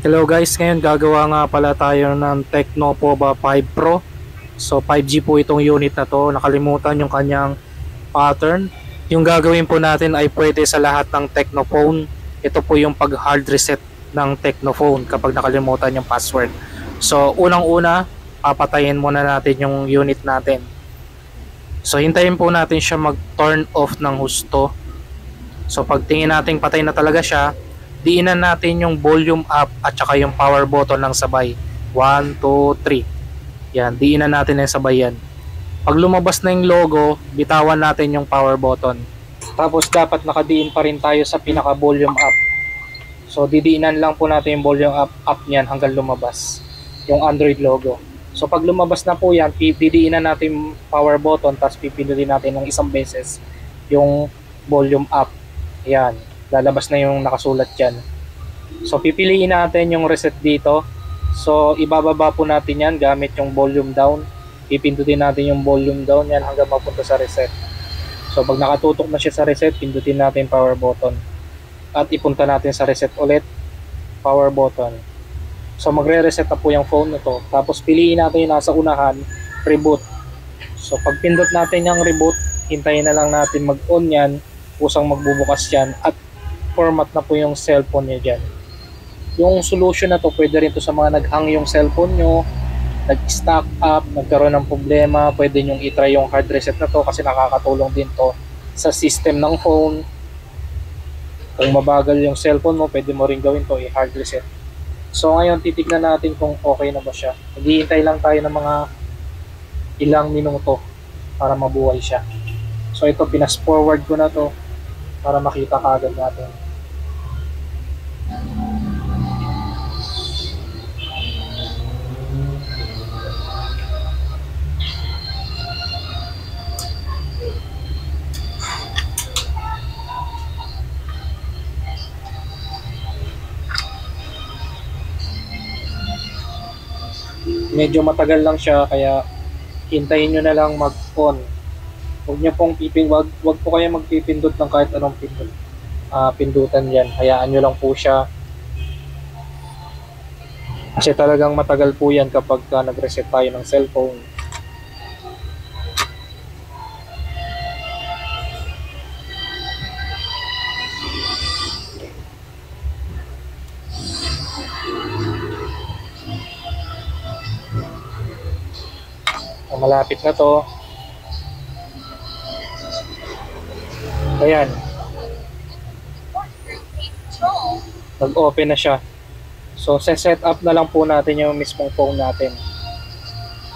Hello guys, ngayon gagawa nga pala tayo ng Tecno Pova 5 Pro. So 5G po itong unit na to. Nakalimutan yung kanyang pattern. Yung gagawin po natin ay pwede sa lahat ng Tecno phone. Ito po yung pag hard reset ng Tecno phone kapag nakalimutan yung password. So unang-una, papatayin muna natin yung unit natin. So hintayin po natin siya mag turn off ng husto. So pag tingin natin patay na talaga siya, diinan natin yung volume up at saka yung power button ng sabay. 1, 2, 3. Yan, diinan natin yung sabay yan. Pag lumabas na yung logo, bitawan natin yung power button. Tapos dapat nakadiin pa rin tayo sa pinaka volume up. So didiinan lang po natin yung volume up niyan hanggang lumabas yung Android logo. So pag lumabas na po yan, didiinan natin yung power button, tapos pipindutin natin ng isang beses yung volume up. Yan, lalabas na yung nakasulat dyan. So pipiliin natin yung reset dito. So ibababa po natin yan gamit yung volume down. Pipindutin natin yung volume down yan hanggang mapunta sa reset. So pag nakatutok na siya sa reset, pindutin natin power button at ipunta natin sa reset ulit, power button. So magre-reset na po yung phone na to. Tapos piliin natin yung nasa unahan, reboot. So pag pindot natin yung reboot, hintayin na lang natin mag-on yan, pusang magbubukas yan at format na po yung cellphone niya dyan. Yung solution na to, pwede rin to sa mga nag-hang yung cellphone nyo, nag-stack up, nagkaroon ng problema, pwede nyo i-try yung hard reset na to kasi nakakatulong din to sa system ng phone. Kung mabagal yung cellphone mo, pwede mo rin gawin to, i-hard reset. So ngayon, titignan natin kung okay na ba siya. Naghihintay lang tayo ng mga ilang minuto para mabuhay siya. So ito, pinas forward ko na to para makita kaagad natin. Medyo matagal lang siya kaya hintayin nyo na lang mag-on. Huwag nyo pong wag po kayo magpipindot ng kahit anong pindutan yan. Hayaan nyo lang po siya. Kasi talagang matagal po yan kapag nag-reset tayo ng cellphone. Malapit na to. Ayan. Nag-open na siya. So, set up na lang po natin yung mismong phone natin.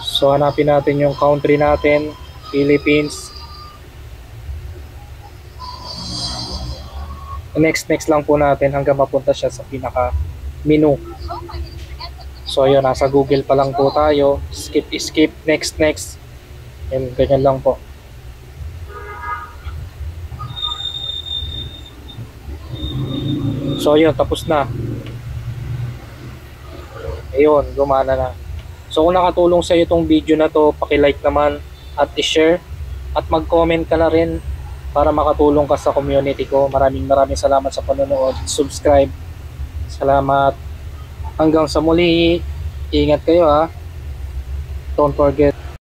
So, hanapin natin yung country natin, Philippines. Next lang po natin hanggang mapunta siya sa pinaka menu. So, ayun, nasa Google pa lang po tayo. Skip, next. Yan, ganyan lang po. So ayun, tapos na. Ayun, gumana na. So kung nakatulong sa iyo itong video na to, paki-like naman at i-share at mag-comment ka na rin para makatulong ka sa community ko. Maraming salamat sa panonood. Subscribe. Salamat. Hanggang sa muli. Ingat kayo ha. Don't forget